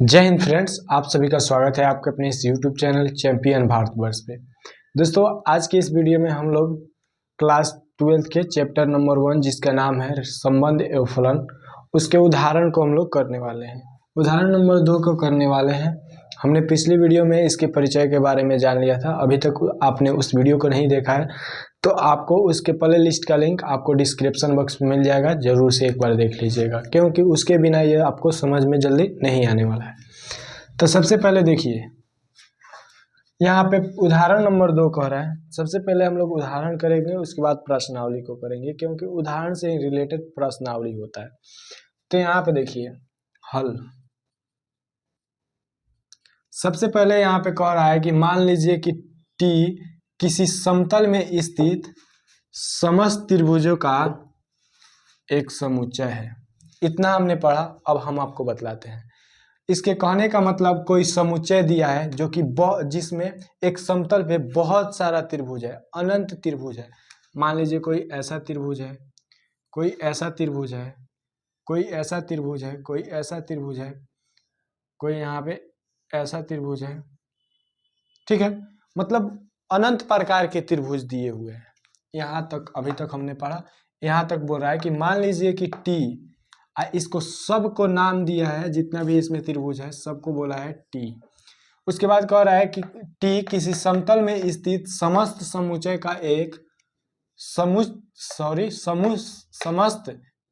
जय हिंद फ्रेंड्स, आप सभी का स्वागत है आपके अपने इस यूट्यूब चैनल चैंपियन भारतवर्ष पे। दोस्तों, आज के इस वीडियो में हम लोग क्लास 12 के चैप्टर नंबर 1 जिसका नाम है संबंध एवं फलन, उसके उदाहरण को हम लोग करने वाले हैं। उदाहरण नंबर 2 को करने वाले हैं। हमने पिछली वीडियो में इसके परिचय के बारे में जान लिया था। अभी तक आपने उस वीडियो को नहीं देखा है तो आपको उसके प्ले लिस्ट का लिंक आपको डिस्क्रिप्शन बॉक्स में मिल जाएगा, जरूर से एक बार देख लीजिएगा, क्योंकि उसके बिना ये आपको समझ में जल्दी नहीं आने वाला है। तो सबसे पहले देखिए, यहाँ पे उदाहरण नंबर 2 कह रहा है। सबसे पहले हम लोग उदाहरण करेंगे, उसके बाद प्रश्नावली को करेंगे, क्योंकि उदाहरण से रिलेटेड प्रश्नावली होता है। तो यहाँ पे देखिए हल। सबसे पहले यहाँ पे कह रहा है कि मान लीजिए कि T किसी समतल में स्थित समस्त त्रिभुजों का एक समुच्चय है। इतना हमने पढ़ा। अब हम आपको बतलाते हैं। इसके कहने का मतलब कोई समुच्चय दिया है जो कि जिसमें एक समतल पे बहुत सारा त्रिभुज है, अनंत त्रिभुज है। मान लीजिए कोई ऐसा त्रिभुज है, कोई ऐसा त्रिभुज है, कोई ऐसा त्रिभुज है, कोई ऐसा त्रिभुज है, कोई यहाँ पे ऐसा त्रिभुज है। ठीक है, मतलब अनंत प्रकार के त्रिभुज दिए हुए हैं। यहाँ तक अभी तक हमने पढ़ा। यहाँ तक बोल रहा है कि मान लीजिए कि T, इसको सबको नाम दिया है, जितना भी इसमें त्रिभुज है सबको बोला है T। उसके बाद कह रहा है कि T किसी समतल में स्थित समस्त समुच्चय का एक समस्त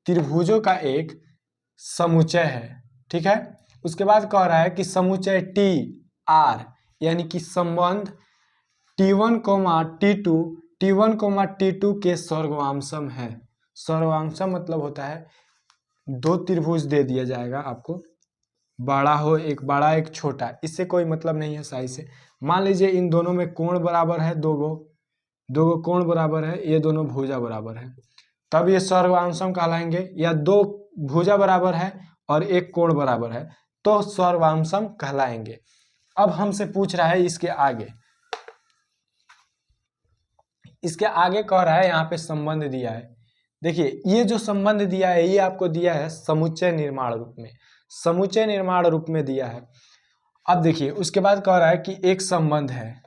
त्रिभुजों का एक समुच्चय है। ठीक है। उसके बाद कह रहा है कि समुच्चय T R यानी कि संबंध T1, T2, T1, T2 के सर्ववांशम है। सर्ववांशम मतलब होता है दो त्रिभुज दे दिया जाएगा आपको, बड़ा हो एक बड़ा एक छोटा, इससे कोई मतलब नहीं है साइज से। मान लीजिए इन दोनों में कोण बराबर है, दो गो कोण बराबर है, ये दोनों भुजा बराबर है, तब ये सर्ववांशम कहलाएंगे। या दो भुजा बराबर है और एक कोण बराबर है तो सर्ववांशम कहलाएंगे। अब हमसे पूछ रहा है इसके आगे कह रहा है, यहाँ पे संबंध दिया है। देखिए ये जो संबंध दिया है ये आपको दिया है समुच्चय निर्माण रूप में, समुच्चय निर्माण रूप में दिया है। अब देखिए उसके बाद कह रहा है कि एक संबंध है,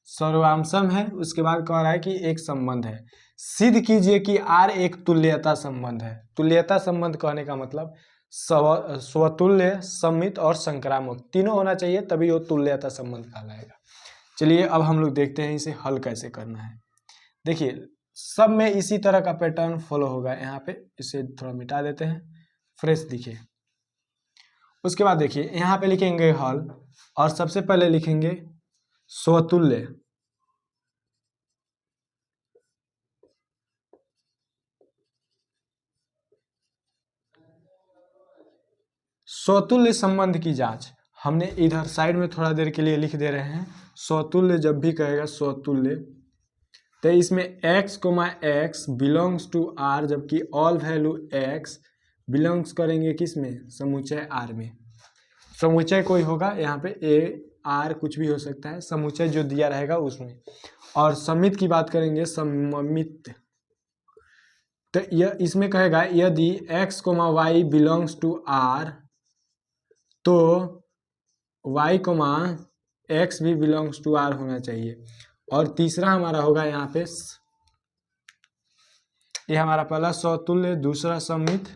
सर्ववांशम है। उसके बाद कह रहा है कि एक संबंध है, सिद्ध कीजिए कि R एक तुल्यता संबंध है। तुल्यता संबंध कहने का मतलब स्वतुल्य, सममित और संक्रामक तीनों होना चाहिए, तभी वो तुल्यता संबंध कहलाएगा। चलिए अब हम लोग देखते हैं इसे हल कैसे करना है। देखिए सब में इसी तरह का पैटर्न फॉलो होगा। यहाँ पे इसे थोड़ा मिटा देते हैं, फ्रेश दिखे। उसके बाद देखिए यहाँ पे लिखेंगे हल, और सबसे पहले लिखेंगे स्वतुल्य। स्वतुल्य संबंध की जांच हमने इधर साइड में थोड़ा देर के लिए लिख दे रहे हैं। स्वतुल्य जब भी कहेगा स्वतुल्य, तो इसमें x, x belongs to R, जबकि ऑल वैल्यू x बिलोंग्स करेंगे किस में, समुच्चय R में। समुच्चय कोई होगा यहाँ पे A R कुछ भी हो सकता है, समुच्चय जो दिया रहेगा उसमें। और सममित की बात करेंगे, सममित, तो यह इसमें कहेगा यदि x, y belongs to R तो y, x भी बिलोंग्स टू R होना चाहिए। और तीसरा हमारा होगा यहाँ पे, ये हमारा पहला स्वतुल्य, दूसरा सममित,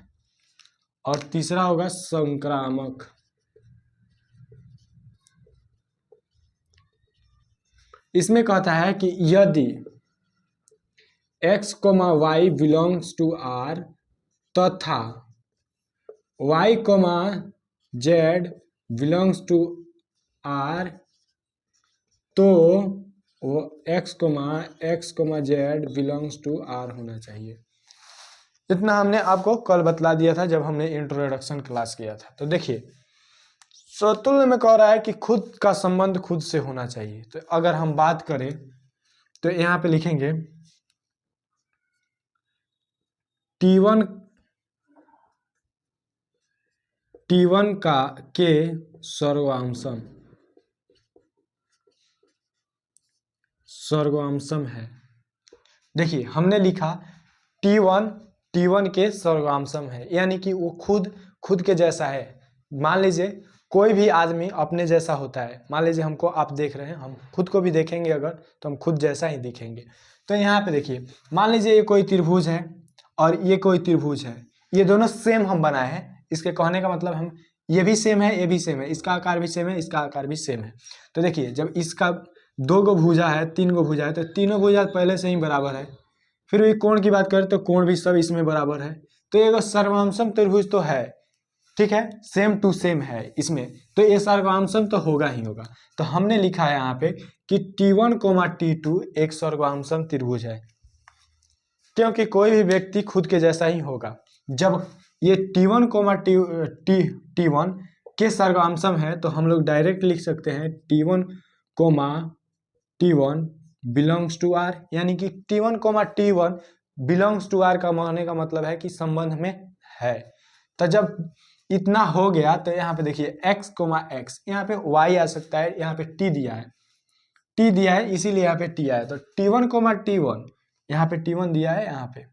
और तीसरा होगा संक्रामक। इसमें कहता है कि यदि x, y belongs to R तथा y, z belongs to R तो x, z belongs to R होना चाहिए। इतना हमने आपको कल बतला दिया था जब हमने इंट्रोडक्शन क्लास किया था। तो देखिए स्वतुल्य में कह रहा है कि खुद का संबंध खुद से होना चाहिए। तो अगर हम बात करें तो यहाँ पे लिखेंगे T1 का के सर्ववांशम है। देखिए हमने लिखा T1 के सर्ववांशम है, यानी कि वो खुद के जैसा है। मान लीजिए कोई भी आदमी अपने जैसा होता है। मान लीजिए हमको आप देख रहे हैं, हम खुद को भी देखेंगे अगर, तो हम खुद जैसा ही दिखेंगे। तो यहाँ पे देखिए, मान लीजिए ये कोई त्रिभुज है और ये कोई त्रिभुज है, ये दोनों सेम हम बनाए हैं। इसके कहने का मतलब हम, ये भी सेम है, ये भी सेम है, इसका आकार भी सेम है, इसका आकार भी सेम है। तो देखिए जब इसका 2 गो भुजा है, 3 गो भुजा है, तो तीनों भुजा पहले से ही बराबर है। फिर भी कोण की बात करें तो कोण भी सब इसमें बराबर है। तो ये सर्वांशम त्रिभुज तो है, ठीक है, सेम टू सेम है इसमें, तो ये सर्वांशम तो होगा ही होगा। तो हमने लिखा है यहाँ पे कि T1, T2 एक सर्वांशम त्रिभुज है, क्योंकि कोई भी व्यक्ति खुद के जैसा ही होगा। जब ये T1, T1 के सर्वांशम है तो हम लोग डायरेक्ट लिख सकते हैं T1, T1 belongs to R, यानी कि T1, T1 belongs to R का मानने का मतलब है कि संबंध में है। तो जब इतना हो गया तो यहाँ पे देखिए x, यहाँ पे y आ सकता है, यहाँ पे t दिया है, इसीलिए यहाँ पे t आया। तो T1, T1 यहाँ पे T1 दिया है यहाँ पे,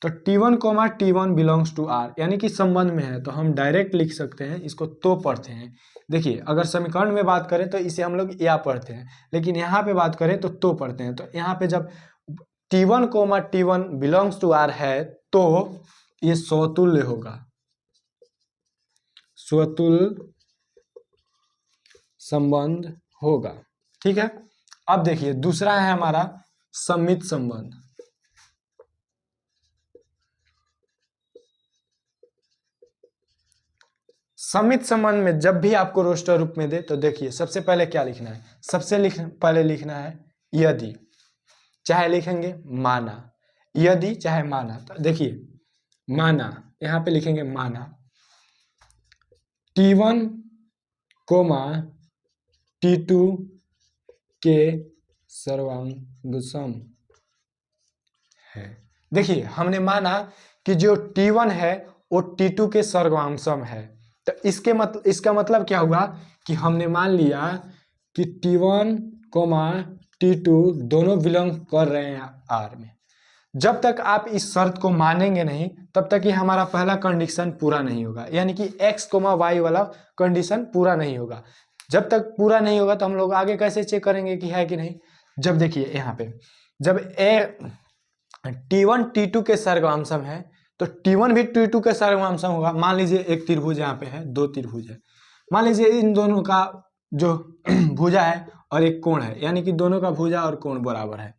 तो T1, T1 belongs to R, यानी कि संबंध में है। तो हम डायरेक्ट लिख सकते हैं इसको, तो पढ़ते हैं। देखिए अगर समीकरण में बात करें तो इसे हम लोग या पढ़ते हैं, लेकिन यहाँ पे बात करें तो पढ़ते हैं। तो यहाँ पे जब T1, T1 belongs to R है तो ये स्वतुल्य होगा, स्वतुल्य संबंध होगा, ठीक है। अब देखिए दूसरा है हमारा सममित संबंध। सममित संबंध में जब भी आपको रोस्टर रूप में दे तो देखिए सबसे पहले क्या लिखना है, पहले लिखना है यदि, चाहे लिखेंगे माना, यदि चाहे माना। तो देखिए माना, यहाँ पे लिखेंगे माना T1, T2 के सर्वांशम है। देखिए हमने माना कि जो T1 है वो T2 के सर्वांशम है। तो इसका मतलब क्या हुआ कि हमने मान लिया कि T1, T2 दोनों बिलोंग कर रहे हैं R में। जब तक आप इस शर्त को मानेंगे नहीं तब तक ये हमारा पहला कंडीशन पूरा नहीं होगा, यानी कि x, y वाला कंडीशन पूरा नहीं होगा। जब तक पूरा नहीं होगा तो हम लोग आगे कैसे चेक करेंगे कि है कि नहीं। जब देखिए यहाँ पे जब T1 T2 के सर्वांशम है तो T1 भी T2 के सर्वांशम होगा। मान लीजिए एक त्रिभुज यहाँ पे है, 2 त्रिभुज है, मान लीजिए इन दोनों का जो भुजा है और एक कोण है, यानी कि दोनों का भुजा और कोण बराबर है।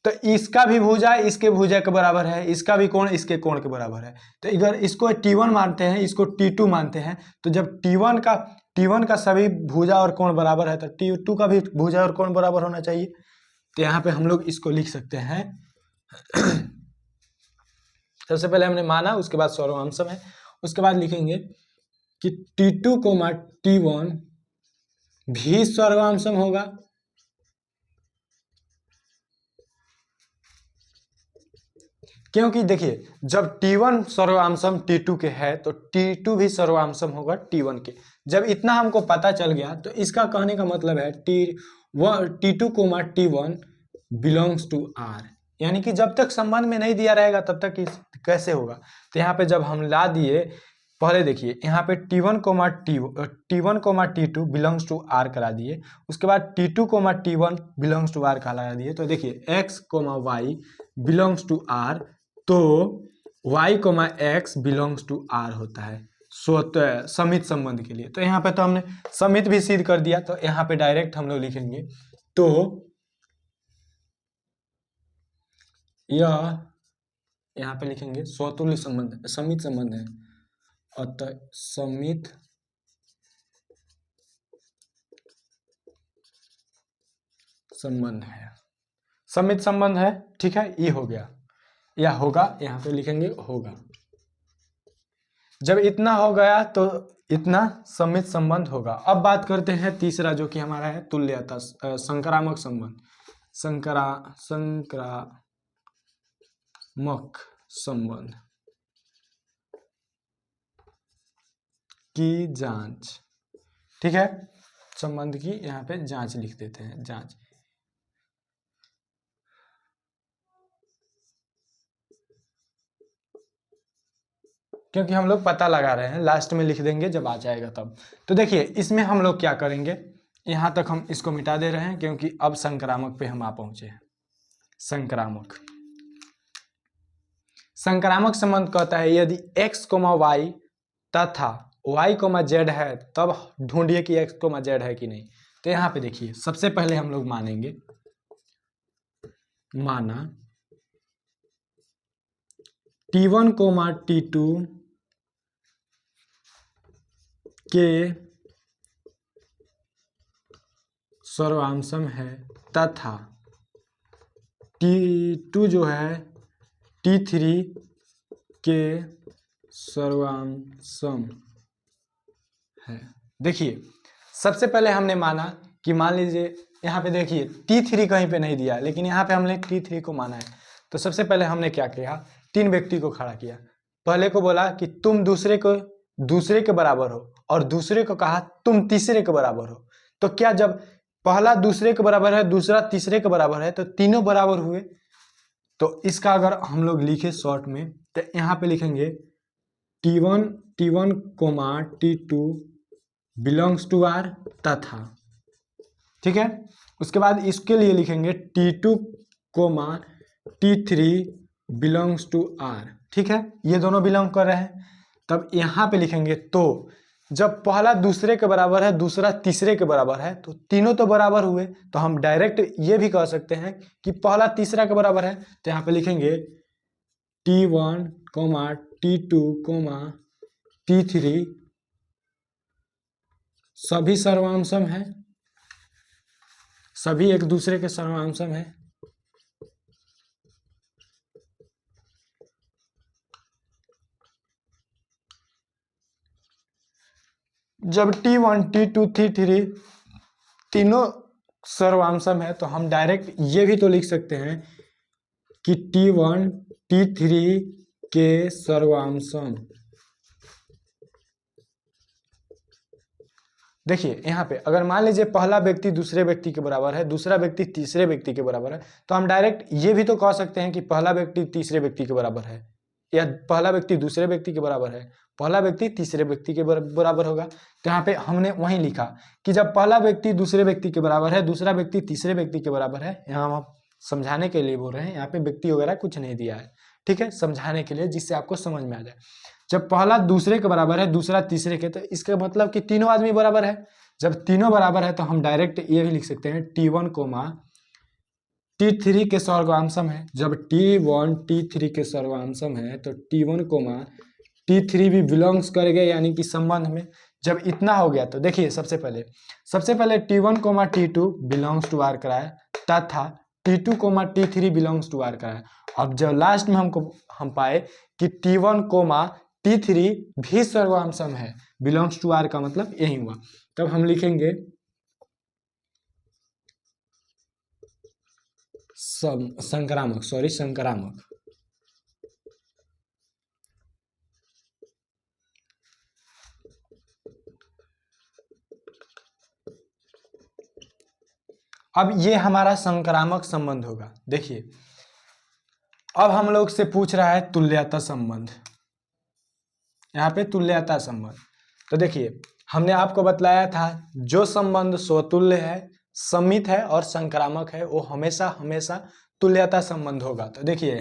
तो इसका भी भुजा इसके भुजा के बराबर है, इसका भी कोण इसके कोण के बराबर है। तो इधर इसको T1 मानते हैं, इसको T2 मानते हैं। तो जब T1 का सभी भुजा और कोण बराबर है तो T2 का भी भुजा और कोण बराबर होना चाहिए। तो यहाँ पे हम लोग इसको लिख सकते हैं सबसे पहले हमने माना, उसके बाद सर्वांशम है, उसके बाद लिखेंगे कि T2, T1 भी सर्वांशम होगा, क्योंकि देखिए जब T1 सर्वांशम T2 के है तो T2 भी सर्वांशम होगा T1 के। जब इतना हमको पता चल गया तो इसका कहने का मतलब है T2, T1 belongs to R, यानी कि जब तक संबंध में नहीं दिया रहेगा तब तक कैसे होगा। तो यहाँ पे जब हम ला दिए, पहले देखिए यहाँ पे T1, T2 belongs to R करा दिए, उसके बाद T2, T1 belongs to R करा दिए। तो देखिए x, y belongs to R, तो y, x belongs to R होता है स्वतः समित संबंध के लिए। तो यहाँ पे तो हमने समित भी सिद्ध कर दिया, तो यहाँ पे डायरेक्ट हम लोग लिखेंगे तो यह, यहाँ पे लिखेंगे स्वतुल्य संबंध, समित संबंध है, अतः समित संबंध है, समित संबंध है, ठीक है। ये हो गया, या होगा, यहाँ पे लिखेंगे होगा। जब इतना हो गया तो इतना समित संबंध होगा। अब बात करते हैं तीसरा जो कि हमारा है तुल्यता, संक्रामक संबंध, संक्रामक संबंध की जांच, ठीक है। संबंध की यहाँ पे जांच लिख देते हैं, जांच। क्योंकि हम लोग पता लगा रहे हैं, लास्ट में लिख देंगे जब आ जाएगा तब। तो देखिए इसमें हम लोग क्या करेंगे, यहाँ तक हम इसको मिटा दे रहे हैं क्योंकि अब संक्रामक पे हम आ पहुंचे हैं। संक्रामक संक्रामक संबंध कहता है यदि x, y तथा y, z है तब ढूंढिए कि x, z है कि नहीं। तो यहाँ पे देखिए सबसे पहले हम लोग मानेंगे, माना T1, T2 के सर्वांशम है तथा T2 जो है T3 के सर्वांशम है। देखिए सबसे पहले हमने माना कि मान लीजिए यहाँ पे देखिए T3 कहीं पे नहीं दिया, लेकिन यहाँ पे हमने T3 को माना है। तो सबसे पहले हमने क्या किया, 3 व्यक्ति को खड़ा किया। पहले को बोला कि तुम दूसरे के बराबर हो, और दूसरे को कहा तुम तीसरे के बराबर हो। तो क्या जब पहला दूसरे के बराबर है, दूसरा तीसरे के बराबर है, तो तीनों बराबर हुए। तो इसका अगर हम लोग लिखे शॉर्ट में, तो यहाँ पे लिखेंगे T1, T2 belongs to R तथा, ठीक है। उसके बाद इसके लिए लिखेंगे T2, T3 belongs to R, ठीक है। ये दोनों बिलोंग कर रहे हैं। तब यहाँ पे लिखेंगे तो जब पहला दूसरे के बराबर है, दूसरा तीसरे के बराबर है, तो तीनों तो बराबर हुए। तो हम डायरेक्ट ये भी कह सकते हैं कि पहला तीसरा के बराबर है। तो यहाँ पे लिखेंगे T1, T2, T3 सभी सर्वांशम है, सभी एक दूसरे के सर्वांशम है। जब T1, T2, T3 तीनों सर्वांशम है, तो हम डायरेक्ट ये भी तो लिख सकते हैं कि T1, T3 के सर्वांशम। देखिए यहाँ पे अगर मान लीजिए पहला व्यक्ति दूसरे व्यक्ति के बराबर है, दूसरा व्यक्ति तीसरे व्यक्ति के बराबर है, तो हम डायरेक्ट ये भी तो कह सकते हैं कि पहला व्यक्ति तीसरे व्यक्ति के बराबर है, या पहला व्यक्ति दूसरे व्यक्ति के बराबर है, पहला व्यक्ति तीसरे व्यक्ति के बराबर होगा। तो यहाँ पे हमने वही लिखा कि जब पहला व्यक्ति दूसरे व्यक्ति के बराबर है, दूसरा व्यक्ति तीसरे व्यक्ति के बराबर है। यहाँ हम समझाने के लिए बोल रहे हैं, यहाँ पे व्यक्ति वगैरह कुछ नहीं दिया है, ठीक है, समझाने के लिए, जिससे आपको समझ में आ जाए। जब पहला दूसरे के बराबर है, दूसरा तीसरे के, तो इसका मतलब कि तीनों आदमी बराबर है। जब तीनों बराबर है तो हम डायरेक्ट ये भी लिख सकते हैं T1, T3 के सर्वांशम है। जब T1, T3 के सर्वांशम है तो T1, T3 भी बिलोंग्स करेगा, यानी कि संबंध में। जब इतना हो गया तो देखिए सबसे पहले T1, T2 belongs to R कराया, तथा T2, T3 belongs to R कराया। अब जब लास्ट में हम पाए कि T1, T3 भी सर्वांशम है, बिलोंग्स टू R का मतलब यही हुआ। तब हम लिखेंगे संक्रामक। अब ये हमारा संक्रामक संबंध होगा। देखिए अब हम लोग से पूछ रहा है तुल्यता संबंध, यहाँ पे तुल्यता संबंध। तो देखिए हमने आपको बतलाया था जो संबंध स्वतुल्य है, समित है और संक्रामक है, वो हमेशा तुल्यता संबंध होगा। तो देखिए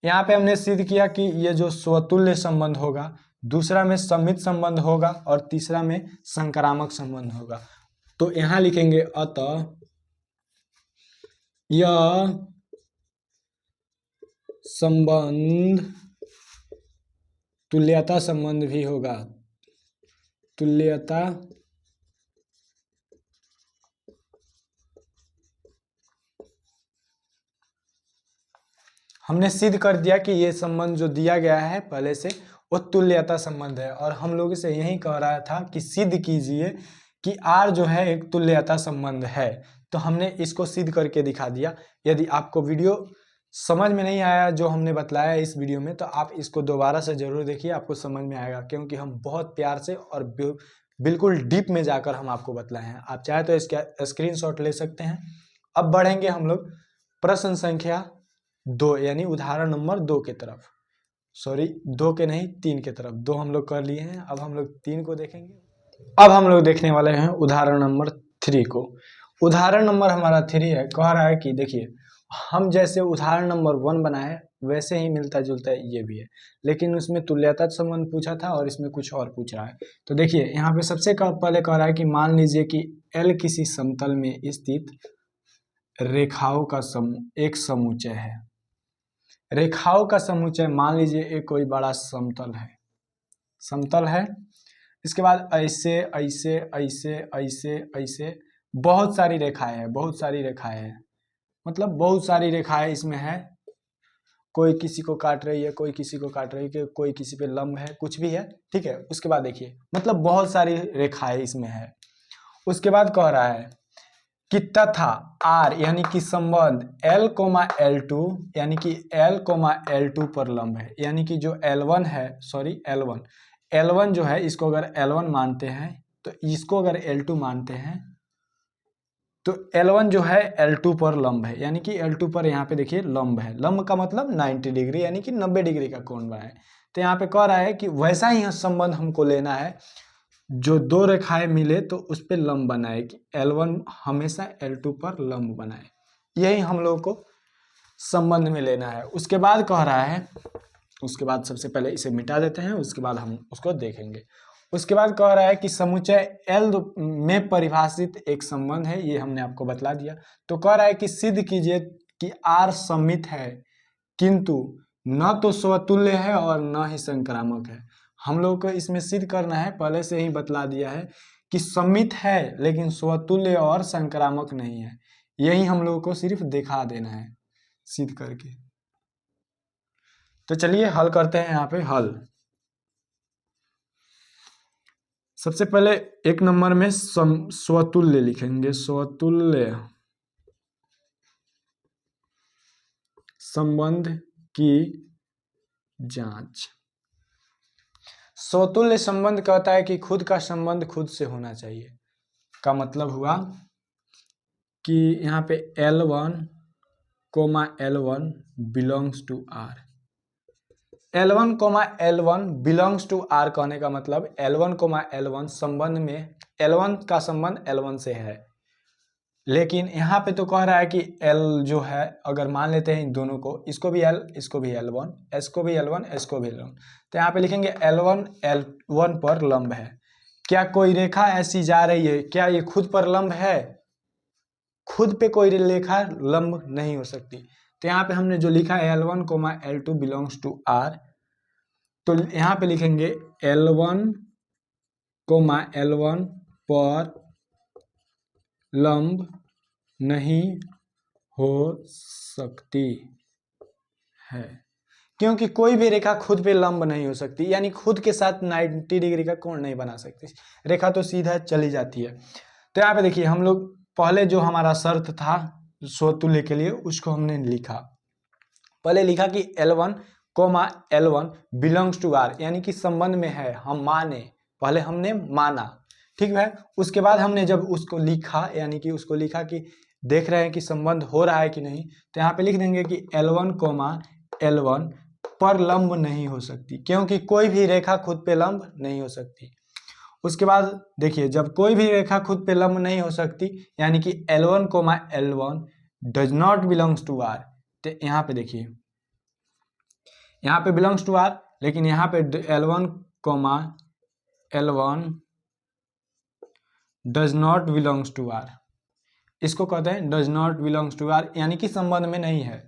यहाँ पे हमने सिद्ध किया कि ये जो स्वतुल्य संबंध होगा, दूसरा में समित संबंध होगा और तीसरा में संक्रामक संबंध होगा। तो यहाँ लिखेंगे अतः यह संबंध तुल्यता संबंध भी होगा। तुल्यता हमने सिद्ध कर दिया कि ये संबंध जो दिया गया है पहले से वो तुल्यता संबंध है, और हम लोग से यही कह रहा था कि सिद्ध कीजिए कि R जो है एक तुल्यता संबंध है। तो हमने इसको सिद्ध करके दिखा दिया। यदि आपको वीडियो समझ में नहीं आया जो हमने बतलाया इस वीडियो में, तो आप इसको दोबारा से जरूर देखिए, आपको समझ में आएगा, क्योंकि हम बहुत प्यार से और बिल्कुल डीप में जाकर हम आपको बतलाए हैं। आप चाहे तो इसका स्क्रीनशॉट ले सकते हैं। अब बढ़ेंगे हम लोग प्रश्न संख्या 2 यानी उदाहरण नंबर 2 की तरफ। सॉरी 2 के नहीं 3 के तरफ, 2 हम लोग कर लिए हैं, अब हम लोग 3 को देखेंगे। अब हम लोग देखने वाले हैं उदाहरण नंबर 3 को। उदाहरण नंबर हमारा 3 है, कह रहा है कि देखिए हम जैसे उदाहरण नंबर 1 बनाए वैसे ही मिलता जुलता ये भी है, लेकिन उसमें तुल्यता संबंध पूछा था और इसमें कुछ और पूछ रहा है। तो देखिए यहाँ पे सबसे पहले कह रहा है कि मान लीजिए कि L किसी समतल में स्थित रेखाओं का एक समुच्चय है। रेखाओं का समुच्चय मान लीजिए एक कोई बड़ा समतल है। इसके बाद ऐसे ऐसे ऐसे ऐसे ऐसे बहुत सारी रेखाएं हैं, मतलब बहुत सारी रेखाएं इसमें है। कोई किसी को काट रही है, कोई किसी को काट रही है, कोई किसी पे लंब है, कुछ भी है, ठीक है। उसके बाद देखिए मतलब बहुत सारी रेखाएं इसमें है। उसके बाद कह रहा है कि तथा R यानी कि संबंध L, L2 यानी कि L, L2 पर लंब है, यानी कि जो L1 है, सॉरी L1 जो है इसको अगर L1 मानते हैं तो इसको अगर L2 मानते हैं तो L1 जो है L2 पर लंब है, यानी कि L2 पर यहाँ पे देखिए लंब है। लंब का मतलब 90 डिग्री यानी कि 90 डिग्री का कोण बनाए। तो यहाँ पे कह रहा है कि वैसा ही संबंध हमको लेना है, जो 2 रेखाएं मिले तो उस पर लंब बनाए, कि L1 हमेशा L2 पर लंब बनाए। यही हम लोग को संबंध में लेना है। उसके बाद कह रहा है, उसके बाद सबसे पहले इसे मिटा देते हैं, उसके बाद हम उसको देखेंगे। उसके बाद कह रहा है कि समुच्चय L में परिभाषित एक संबंध है, ये हमने आपको बतला दिया। तो कह रहा है कि सिद्ध कीजिए कि R सममित है किंतु न तो स्वतुल्य है और न ही संक्रामक है। हम लोग को इसमें सिद्ध करना है, पहले से ही बतला दिया है कि सममित है लेकिन स्वतुल्य और संक्रामक नहीं है। यही हम लोग को सिर्फ दिखा देना है सिद्ध करके। तो चलिए हल करते हैं। यहाँ पे हल सबसे पहले 1 नंबर में स्वतुल्य लिखेंगे, स्वतुल्य संबंध की जांच। स्वतुल्य संबंध कहता है कि खुद का संबंध खुद से होना चाहिए। का मतलब हुआ कि यहाँ पे L1, L1 belongs to R। L1, L1 belongs to R कहने का मतलब L1, L1 संबंध में L1 का संबंध L1 से है। लेकिन यहाँ पे तो कह रहा है कि L जो है, अगर मान लेते हैं इन दोनों को, इसको भी L, इसको भी L1, S को भी L1, S को भी L1, तो यहाँ पे लिखेंगे L1 L1 पर लंब है। क्या कोई रेखा ऐसी जा रही है, क्या ये खुद पर लंब है? खुद पे कोई रेखा लंब नहीं हो सकती। तो यहाँ पे हमने जो लिखा है L1, L2 belongs to R, तो यहाँ पे लिखेंगे L1, L1 पर लंब नहीं हो सकती है, क्योंकि कोई भी रेखा खुद पे लंब नहीं हो सकती, यानी खुद के साथ 90 डिग्री का कोण नहीं बना सकती। रेखा तो सीधा चली जाती है। तो यहाँ पे देखिए हम लोग पहले जो हमारा शर्त था स्वतुल्य के लिए उसको हमने लिखा। पहले लिखा कि L1, L1 belongs to R, यानी कि संबंध में है, हम माने, पहले हमने माना, ठीक है। उसके बाद हमने जब उसको लिखा, यानी कि उसको लिखा कि देख रहे हैं कि संबंध हो रहा है कि नहीं, तो यहाँ पे लिख देंगे कि L1, L1 पर लंब नहीं हो सकती, क्योंकि कोई भी रेखा खुद पे लंब नहीं हो सकती। उसके बाद देखिए जब कोई भी रेखा खुद पे लंब नहीं हो सकती, यानी कि L1, L1 does not belongs to R, तो यहाँ पे देखिए यहाँ पे बिलोंग्स टू R, लेकिन यहाँ पे L1, L1 does not belongs to R, इसको कहते हैं does not belongs to R, यानी कि संबंध में नहीं है।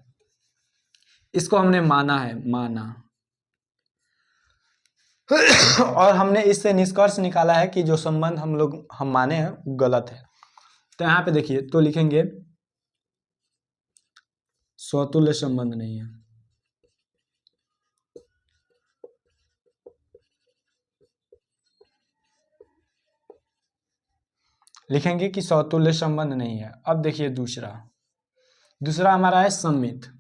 इसको हमने माना है, माना और हमने इससे निष्कर्ष निकाला है कि जो संबंध हम माने हैं वो गलत है। तो यहाँ पे देखिए तो लिखेंगे स्वतुल्य संबंध नहीं है। लिखेंगे कि स्वतुल्य संबंध नहीं है। अब देखिए दूसरा हमारा है सममित।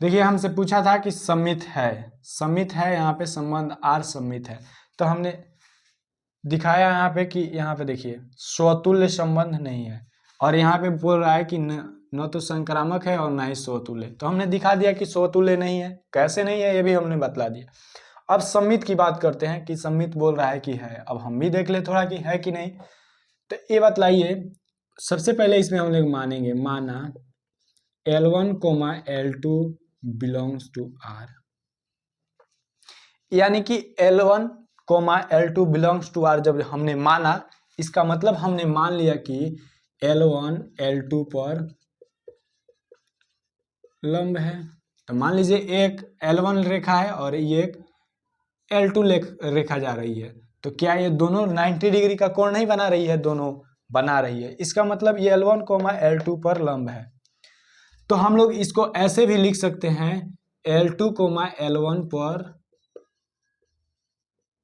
देखिए हमसे पूछा था कि सममित है यहाँ पे संबंध R सममित है, तो हमने दिखाया यहाँ पे कि यहाँ पे देखिए स्वतुल्य संबंध नहीं है, और यहाँ पे बोल रहा है कि न तो संक्रामक है और ना ही स्वतुल्य। तो हमने दिखा दिया कि स्वतुल्य नहीं है। कैसे नहीं है ये भी हमने बतला दिया। अब सम्मित की बात करते हैं कि सम्मित बोल रहा है कि है। अब हम भी देख ले थोड़ा कि है कि नहीं। तो ये बतलाइए, सबसे पहले इसमें हम लोग मानेंगे, माना L1, L2 belongs to R, यानी कि L1, L2 belongs to R जब हमने माना, इसका मतलब हमने मान लिया कि L1 L2 पर लंब है। तो मान लीजिए एक L1 रेखा है और ये एक L2 रेखा जा रही है, तो क्या ये दोनों 90 डिग्री का कोण नहीं बना रही है? दोनों बना रही है। इसका मतलब ये L1, L2 पर लंब है। तो हम लोग इसको ऐसे भी लिख सकते हैं, L2, L1 पर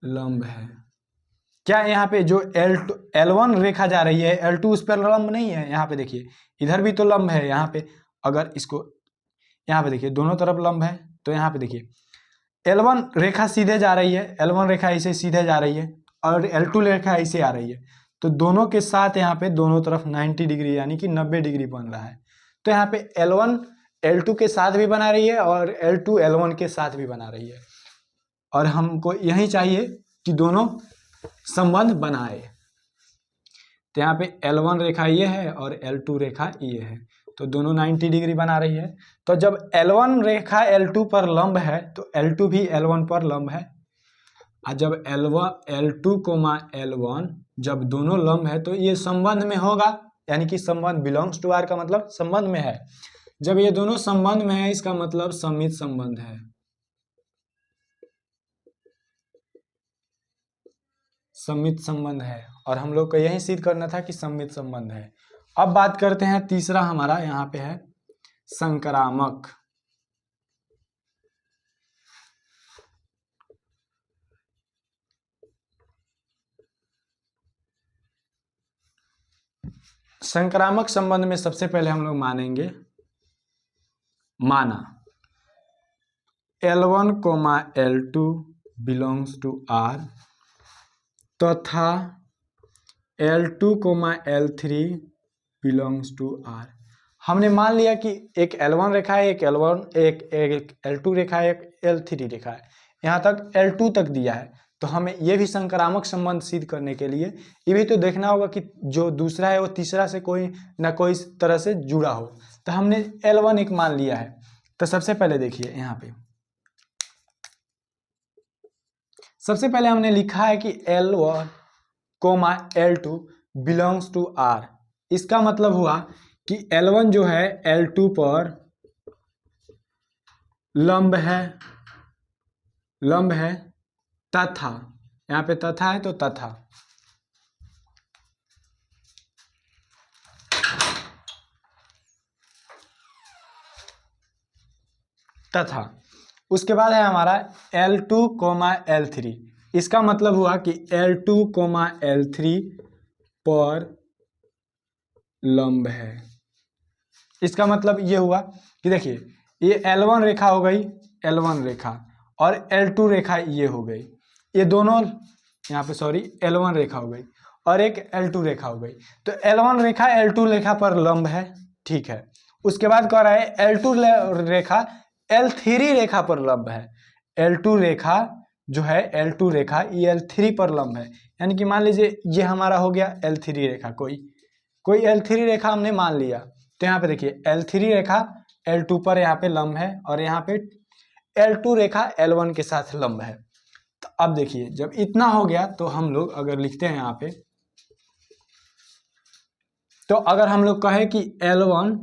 लंब है। क्या यहाँ पे जो L1 रेखा जा रही है, L2 उस पर लंब नहीं है? यहाँ पे देखिए इधर भी तो लंब है। यहाँ पे अगर इसको यहाँ पे देखिए दोनों तरफ लंब है, तो यहाँ पे देखिए L1 रेखा सीधे जा रही है, L1 रेखा ऐसे सीधे जा रही है, और L2 रेखा ऐसे आ रही है। तो दोनों के साथ यहाँ पे दोनों तरफ 90 डिग्री यानी कि 90 डिग्री बन रहा है। तो यहाँ पे L1 L2 के साथ भी बना रही है और L2 L1 के साथ भी बना रही है, और हमको यही चाहिए कि दोनों संबंध बनाए। तो यहाँ पे L1 रेखा ये है और L2 रेखा ये है, तो दोनों 90 डिग्री बना रही है। तो जब L1 रेखा L2 पर लंब है तो L2 भी L1 पर लंब है। और जब L2, L1 जब दोनों लंब है तो ये संबंध में होगा, यानी कि संबंध बिलोंग्स टू R का मतलब संबंध में है। जब ये दोनों संबंध में है इसका मतलब सम्मित संबंध है। सम्मित संबंध है, और हम लोग को यही सिद्ध करना था कि सम्मित संबंध है। अब बात करते हैं तीसरा हमारा यहाँ पे है संक्रामक। संक्रामक संबंध में सबसे पहले हम लोग मानेंगे, माना L1, L2 belongs to R तथा L2, L3 belongs to R। हमने मान लिया कि एक L1 रेखा है, एक L2 रेखा है, एक L3 रेखा है। यहाँ तक L2 तक दिया है। तो हमें ये भी संक्रामक संबंध सिद्ध करने के लिए ये भी तो देखना होगा कि जो दूसरा है वो तीसरा से कोई ना कोई तरह से जुड़ा हो। तो हमने L1 एक मान लिया है। तो सबसे पहले देखिए यहाँ पे सबसे पहले हमने लिखा है कि L1, L2 belongs to R। इसका मतलब हुआ कि L1 जो है L2 पर लंब है तथा, यहाँ पे तथा है तो तथा उसके बाद है हमारा L2, L3। इसका मतलब हुआ कि L2, L3 पर लंब है। इसका मतलब ये हुआ कि देखिए ये L1 रेखा हो गई, L1 रेखा, और L2 रेखा ये हो गई। ये दोनों यहाँ पे L1 रेखा हो गई और एक L2 रेखा हो गई। तो L1 रेखा L2 रेखा पर लंब है, ठीक है। उसके बाद कह रहा है L2 रेखा L3 रेखा पर लंब है। L2 रेखा जो है L2 रेखा ये L3 पर लंब है, यानी कि मान लीजिए ये हमारा हो गया L3 रेखा, कोई L3 रेखा हमने मान लिया। तो यहाँ पे देखिए L3 रेखा L2 पर यहाँ पे लंब है और यहाँ पे L2 रेखा L1 के साथ लंब है। तो अब देखिए जब इतना हो गया तो हम लोग अगर लिखते हैं यहाँ पे, तो अगर हम लोग कहें कि L1,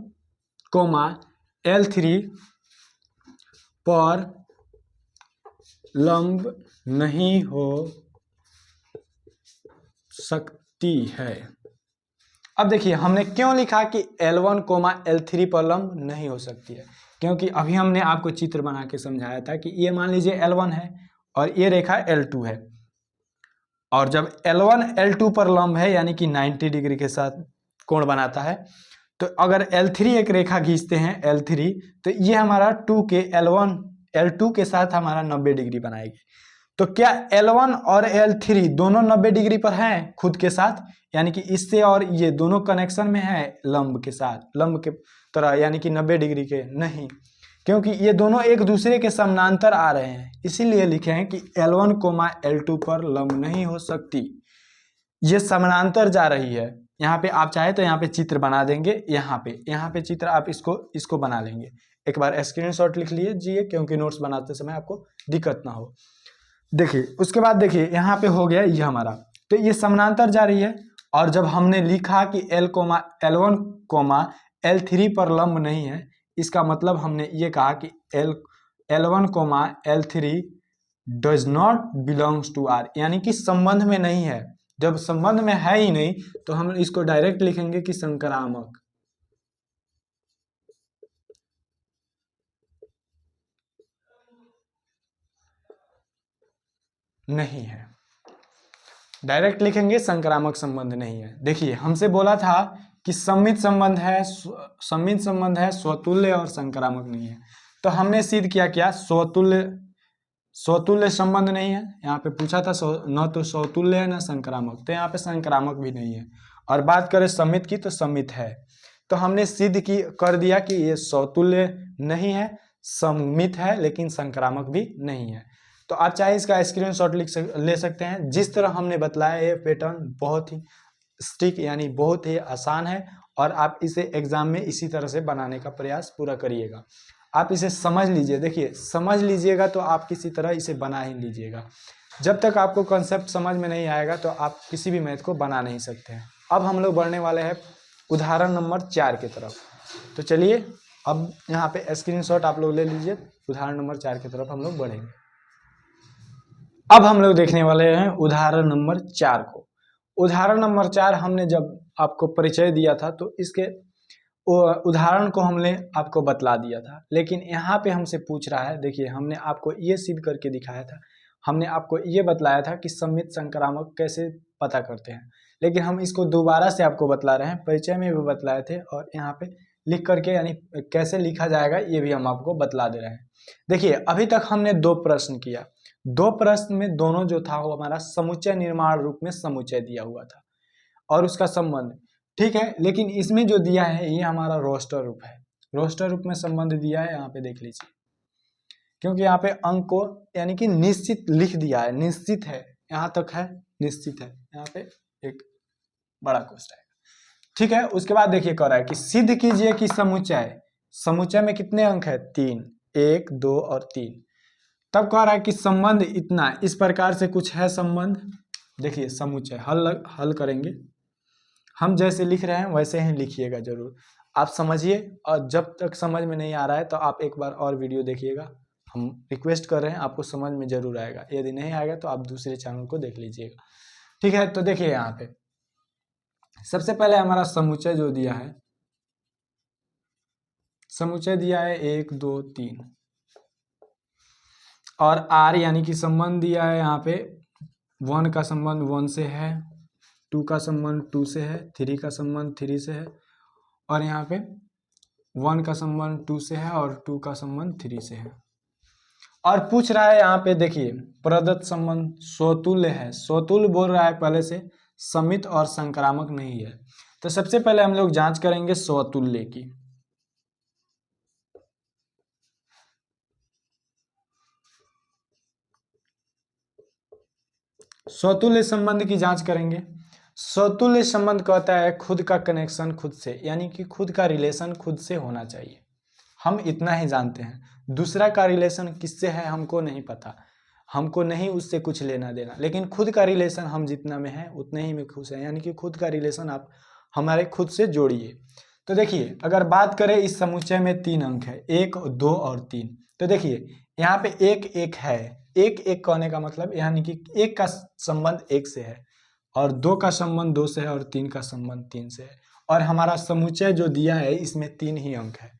L3 पर लंब नहीं हो सकती है। अब देखिए हमने क्यों लिखा कि L1, L3 पर लंब नहीं हो सकती है, क्योंकि अभी हमने आपको चित्र बना के समझाया था कि ये मान लीजिए L1 है और ये रेखा L2 है, और जब L1 L2 पर लंब है यानी कि 90 डिग्री के साथ कोण बनाता है, तो अगर L3 एक रेखा खींचते हैं L3, तो ये हमारा L2 के साथ हमारा 90 डिग्री बनाएगी। तो क्या L1 और L3 दोनों 90 डिग्री पर हैं खुद के साथ, यानी कि इससे और ये दोनों कनेक्शन में है लंब के साथ, लंब के तरह, यानी कि 90 डिग्री के नहीं, क्योंकि ये दोनों एक दूसरे के समानांतर आ रहे हैं, इसीलिए लिखे हैं कि L1, L2 पर लंब नहीं हो सकती, ये समानांतर जा रही है। यहाँ पे आप चाहे तो यहाँ पे चित्र बना देंगे, यहाँ पे चित्र आप इसको बना लेंगे। एक बार स्क्रीनशॉट लिख लीजिए, क्योंकि नोट्स बनाते समय आपको दिक्कत ना हो। देखिए उसके बाद देखिए यहाँ पे हो गया ये हमारा, तो ये समानांतर जा रही है, और जब हमने लिखा कि L1, L3 पर लंब नहीं है, इसका मतलब हमने ये कहा कि L1, L3 does not belongs to R, यानी कि संबंध में नहीं है। जब संबंध में है ही नहीं तो हम इसको डायरेक्ट लिखेंगे कि संक्रामक नहीं है, डायरेक्ट लिखेंगे संक्रामक संबंध नहीं है। देखिए हमसे बोला था कि सम्मित संबंध है, स्वतुल्य और संक्रामक नहीं है, तो हमने सिद्ध किया क्या, स्वतुल्य संबंध नहीं है। यहाँ पे पूछा था न तो स्वतुल्य है न संक्रामक, तो यहाँ पे संक्रामक भी नहीं है। और बात करें सम्मित की, तो सम्मित है, तो हमने सिद्ध कर दिया कि ये स्वतुल्य नहीं है, सम्मित है, लेकिन संक्रामक भी नहीं है। तो आप चाहे इसका स्क्रीनशॉट ले सकते हैं। जिस तरह हमने बतलाया ये पैटर्न बहुत ही स्टिक, यानी बहुत ही आसान है, और आप इसे एग्जाम में इसी तरह से बनाने का प्रयास पूरा करिएगा। आप इसे समझ लीजिए, देखिए समझ लीजिएगा तो आप किसी तरह इसे बना ही लीजिएगा। जब तक आपको कॉन्सेप्ट समझ में नहीं आएगा तो आप किसी भी मैथ को बना नहीं सकते हैं। अब हम लोग बढ़ने वाले हैं उदाहरण नंबर 4 की तरफ। तो चलिए अब यहाँ पे स्क्रीनशॉट आप लोग ले लीजिए, उदाहरण नंबर 4 की तरफ हम लोग बढ़ेंगे। अब हम लोग देखने वाले हैं उदाहरण नंबर 4 को। उदाहरण नंबर 4 हमने जब आपको परिचय दिया था तो इसके उदाहरण को हमने आपको बतला दिया था, लेकिन यहाँ पे हमसे पूछ रहा है। देखिए हमने आपको ये सिद्ध करके दिखाया था, हमने आपको ये बतलाया था कि सम्मित संक्रामक कैसे पता करते हैं, लेकिन हम इसको दोबारा से आपको बतला रहे हैं। परिचय में भी बतलाए थे और यहाँ पे लिख करके, यानी कैसे लिखा जाएगा ये भी हम आपको बतला दे रहे हैं। देखिए अभी तक हमने 2 प्रश्न किया, 2 प्रश्न में दोनों जो था वो हमारा समुच्चय निर्माण रूप में समुच्चय दिया हुआ था और उसका संबंध, ठीक है। लेकिन इसमें जो दिया है ये हमारा रोस्टर रूप है, रोस्टर रूप में संबंध दिया है। यहाँ पे देख लीजिए, क्योंकि यहाँ पे अंक को यानी कि निश्चित लिख दिया है, निश्चित है, यहाँ तक है निश्चित है, यहाँ पे एक बड़ा क्वेश्चन है, ठीक है। उसके बाद देखिए कह रहा है कि सिद्ध कीजिए कि समुच्चय में कितने अंक है, 3, 1, 2 और 3। तब कह रहा है कि संबंध इतना, इस प्रकार से कुछ है संबंध। देखिए समुच्चय हल करेंगे, हम जैसे लिख रहे हैं वैसे ही लिखिएगा जरूर, आप समझिए। और जब तक समझ में नहीं आ रहा है तो आप एक बार और वीडियो देखिएगा, हम रिक्वेस्ट कर रहे हैं, आपको समझ में जरूर आएगा। यदि नहीं आएगा तो आप दूसरे चैनल को देख लीजिएगा, ठीक है। तो देखिए यहाँ पे सबसे पहले हमारा समुच्चय जो दिया है, समुच्चय दिया है 1, 2, 3 और R यानी कि संबंध दिया है। यहाँ पे 1 का संबंध 1 से है, 2 का संबंध 2 से है, 3 का संबंध 3 से है, और यहाँ पे 1 का संबंध 2 से है और 2 का संबंध 3 से है। और पूछ रहा है यहाँ पे, देखिए प्रदत्त संबंध स्वतुल्य है, स्वतुल्य बोल रहा है पहले से, सम्मित और संक्रामक नहीं है। तो सबसे पहले हम लोग जांच करेंगे स्वतुल्य की। स्वतुल्य संबंध की जांच करेंगे। स्वतुल्य संबंध कहता है खुद का कनेक्शन खुद से, यानी कि खुद का रिलेशन खुद से होना चाहिए, हम इतना ही जानते हैं। दूसरा का रिलेशन किससे है हमको नहीं पता, हमको नहीं उससे कुछ लेना देना, लेकिन खुद का रिलेशन हम जितना में है उतने ही में खुश हैं, यानी कि खुद का रिलेशन आप हमारे खुद से जोड़िए। तो देखिए अगर बात करें इस समुच्चय में 3 अंक है, 1, 2 और 3। तो देखिए यहाँ पे 1, 1 है, 1, 1 कहने का मतलब यानी कि 1 का संबंध 1 से है और 2 का संबंध 2 से है और 3 का संबंध 3 से है, और हमारा समुच्चय जो दिया है इसमें 3 ही अंक है।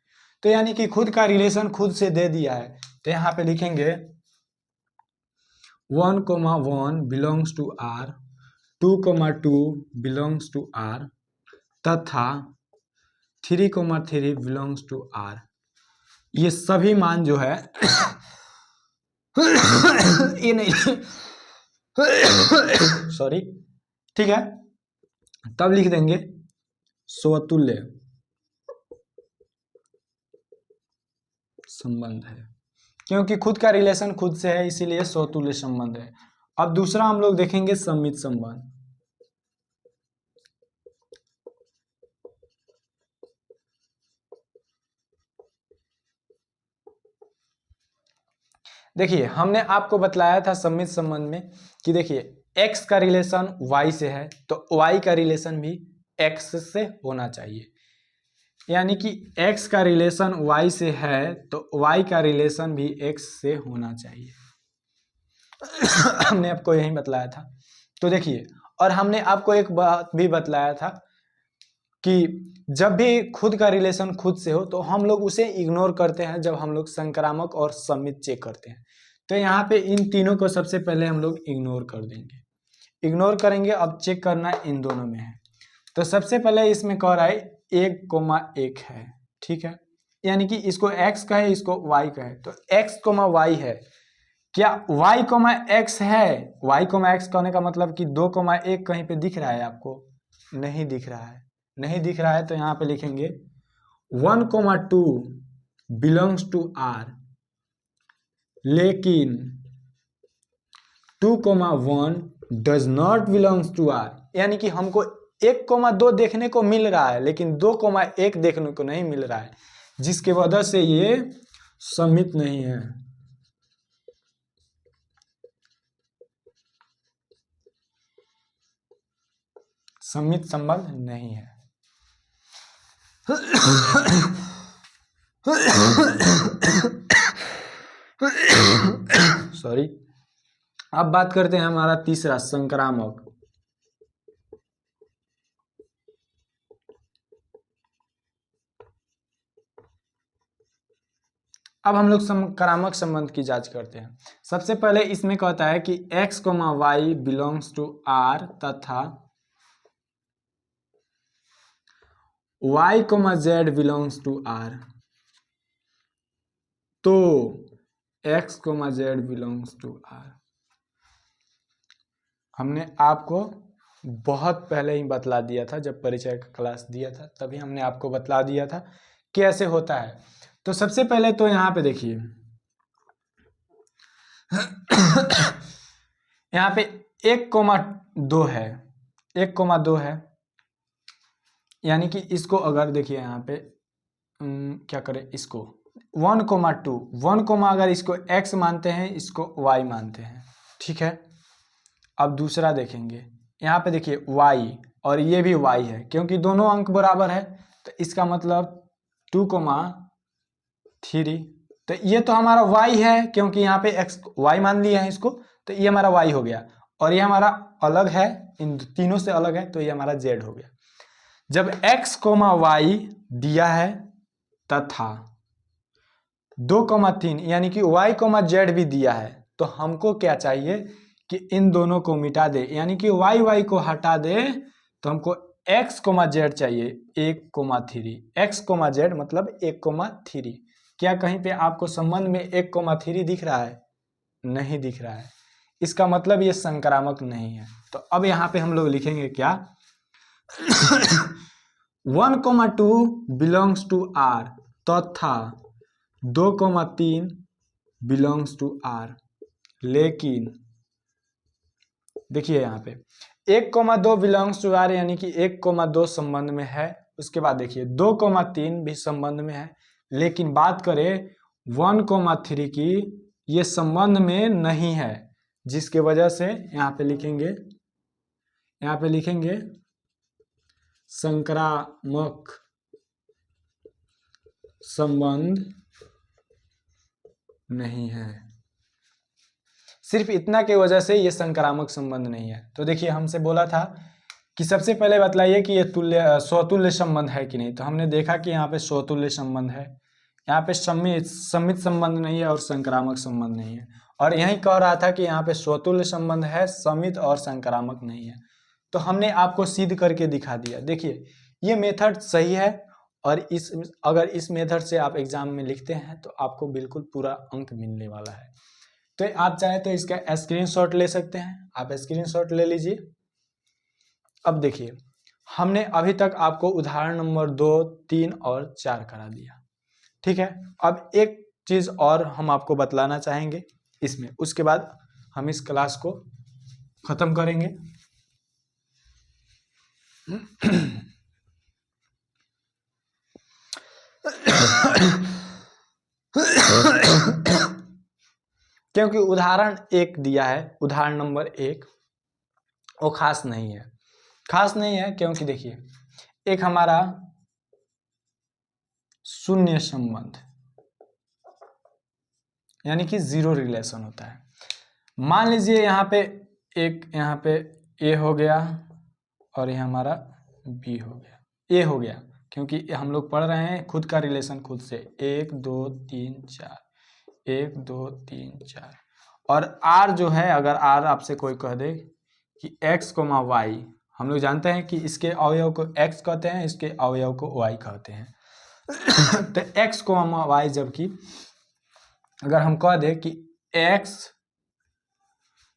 तो यानी कि खुद का रिलेशन खुद से दे दिया है। तो यहाँ पे लिखेंगे 1, 1 belongs to R, 2, 2 belongs to R तथा 3, 3 बिलोंग्स टू R। ये सभी मान जो है ये नहीं सॉरी, ठीक है, तब लिख देंगे स्वतुल्य संबंध है, क्योंकि खुद का रिलेशन खुद से है, इसीलिए स्वतुल्य संबंध है। अब दूसरा हम लोग देखेंगे सम्मित संबंध। देखिए हमने आपको बतलाया था सम्मित संबंध में कि देखिए x का रिलेशन y से है तो y का रिलेशन भी x से होना चाहिए, यानी कि x का रिलेशन y से है तो y का रिलेशन भी x से होना चाहिए। हमने आपको यही बतलाया था। तो देखिए, और हमने आपको एक बात भी बतलाया था कि जब भी खुद का रिलेशन खुद से हो तो हम लोग उसे इग्नोर करते हैं जब हम लोग संक्रामक और सम्मित चेक करते हैं। तो यहाँ पे इन तीनों को सबसे पहले हम लोग इग्नोर कर देंगे, इग्नोर करेंगे। अब चेक करना इन दोनों में है, तो सबसे पहले इसमें कह रहा है 1,1 है, ठीक है, यानी कि इसको x का है, इसको y का है, तो x, y है। क्या y, x है? y, x कहने का मतलब कि 2,1 कहीं पे दिख रहा है आपको? नहीं दिख रहा है, नहीं दिख रहा है, तो यहाँ पे लिखेंगे 1,2 बिलोंग्स टू R, लेकिन 2,1 does not belongs to R, यानी कि हमको 1,2 देखने को मिल रहा है लेकिन 2,1 देखने को नहीं मिल रहा है, जिसके वजह से ये सम्मित नहीं है। सम्मित संबंध नहीं है। सॉरी। अब बात करते हैं हमारा तीसरा संक्रामक। अब हम लोग संक्रामक संबंध की जांच करते हैं। सबसे पहले इसमें कहता है कि x, y belongs to R तथा y, z belongs to R, तो x, z belongs to R। हमने आपको बहुत पहले ही बतला दिया था, जब परिचय का क्लास दिया था तभी हमने आपको बतला दिया था कि ऐसे होता है। तो सबसे पहले तो यहाँ पे देखिए यहाँ पे 1,2 है, 1,2 है, यानी कि इसको अगर देखिए यहाँ पे क्या करें, इसको 1,2, 1, अगर इसको x मानते हैं, इसको y मानते हैं, ठीक है। अब दूसरा देखेंगे, यहाँ पे देखिए y और ये भी y है, क्योंकि दोनों अंक बराबर है, तो इसका मतलब 2,3, तो ये तो हमारा y है, क्योंकि यहाँ पे x y मान लिया है इसको, तो ये हमारा y हो गया, और ये हमारा अलग है, इन तीनों से अलग है, तो ये हमारा z हो गया। जब x, y दिया है तथा 2,3 यानी कि y, z भी दिया है, तो हमको क्या चाहिए कि इन दोनों को मिटा दे, यानी कि y को हटा दे, तो हमको x, z चाहिए 1,3, x, z मतलब 1,3। क्या कहीं पे आपको संबंध में 1,3 दिख रहा है? नहीं दिख रहा है, इसका मतलब ये संक्रामक नहीं है। तो अब यहाँ पे हम लोग लिखेंगे क्या 1,2 बिलोंग्स टू R तथा 2,3 बिलोंग्स टू R, लेकिन देखिए यहाँ पे 1,2 बिलोंग्स टू R यानी कि 1,2 संबंध में है। उसके बाद देखिए 2,3 भी संबंध में है, लेकिन बात करें 1,3 की, ये संबंध में नहीं है, जिसके वजह से यहाँ पे लिखेंगे संक्रामक संबंध नहीं है। सिर्फ इतना की वजह से ये संक्रामक संबंध नहीं है। तो देखिए हमसे बोला था कि सबसे पहले बतलाइए कि ये स्वतुल्य संबंध है कि नहीं, तो हमने देखा कि यहाँ पे स्वतुल्य संबंध है, यहाँ पे सम्मित संबंध नहीं है और संक्रामक संबंध नहीं है, और यही कह रहा था कि यहाँ पे स्वतुल्य संबंध है, सम्मित और संक्रामक नहीं है। तो हमने आपको सिद्ध करके दिखा दिया। देखिए ये मेथड सही है, और अगर इस मेथड से आप एग्जाम में लिखते हैं तो आपको बिल्कुल पूरा अंक मिलने वाला है। तो आप चाहे तो इसका स्क्रीनशॉट ले सकते हैं, आप स्क्रीनशॉट ले लीजिए। अब देखिए, हमने अभी तक आपको उदाहरण नंबर 2, 3 और 4 करा दिया, ठीक है। अब एक चीज और हम आपको बतलाना चाहेंगे इसमें, उसके बाद हम इस क्लास को खत्म करेंगे। क्योंकि उदाहरण 1 दिया है, उदाहरण नंबर 1 वो खास नहीं है, खास नहीं है क्योंकि देखिए एक हमारा शून्य संबंध यानी कि जीरो रिलेशन होता है। मान लीजिए यहाँ पे ए हो गया और ये हमारा बी हो गया, ए हो गया, क्योंकि हम लोग पढ़ रहे हैं खुद का रिलेशन खुद से, 1 2 3 4, 1 2 3 4। और आर जो है, अगर आर आपसे कोई कह दे कि x, y, हम लोग जानते हैं कि इसके अवयव को x कहते हैं, इसके अवयव को y कहते हैं। तो x, y जबकि अगर हम कह दें कि x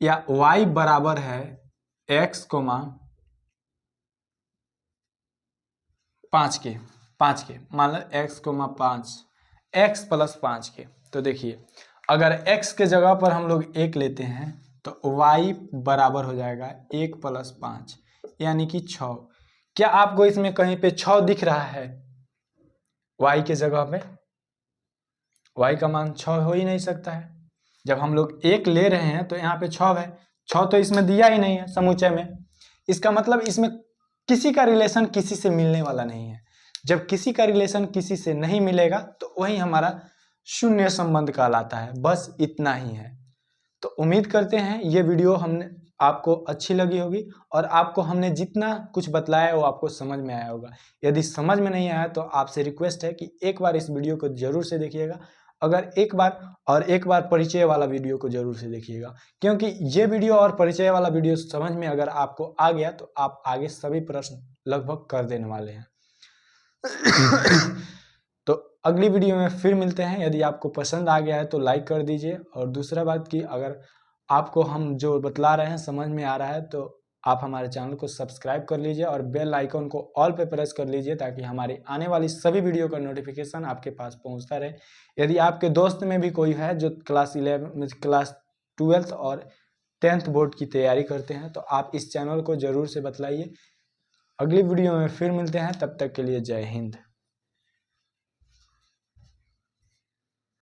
या y बराबर है x, 5 के, मान लो x, 5, x + 5 के। तो देखिए अगर x के जगह पर हम लोग 1 लेते हैं तो y बराबर हो जाएगा 1 + 5 यानी कि 6। क्या आपको इसमें कहीं पे 6 दिख रहा है? y के जगह पे y का मान 6 हो ही नहीं सकता है। जब हम लोग 1 ले रहे हैं तो यहाँ पे 6 है, 6 तो इसमें दिया ही नहीं है समुच्चय में। इसका मतलब इसमें किसी का रिलेशन किसी से मिलने वाला नहीं है। जब किसी का रिलेशन किसी से नहीं मिलेगा तो वही हमारा शून्य संबंध कहलाता है। बस इतना ही है। तो उम्मीद करते हैं ये वीडियो हमने आपको अच्छी लगी होगी और आपको हमने जितना कुछ बतलाया वो आपको समझ में आया होगा। यदि समझ में नहीं आया तो आपसे रिक्वेस्ट है कि एक बार इस वीडियो को जरूर से देखिएगा, अगर एक बार परिचय वाला वीडियो को जरूर से देखिएगा, क्योंकि ये वीडियो और परिचय वाला वीडियो समझ में अगर आपको आ गया तो आप आगे सभी प्रश्न लगभग कर देने वाले हैं। तो अगली वीडियो में फिर मिलते हैं। यदि आपको पसंद आ गया है तो लाइक कर दीजिए, और दूसरा बात कि अगर आपको हम जो बतला रहे हैं समझ में आ रहा है तो आप हमारे चैनल को सब्सक्राइब कर लीजिए और बेल आइकन को ऑल पे प्रेस कर लीजिए ताकि हमारी आने वाली सभी वीडियो का नोटिफिकेशन आपके पास पहुंचता रहे। यदि आपके दोस्त में भी कोई है जो क्लास 12th और 10th बोर्ड की तैयारी करते हैं तो आप इस चैनल को जरूर से बतलाइए। अगली वीडियो में फिर मिलते हैं, तब तक के लिए जय हिंद।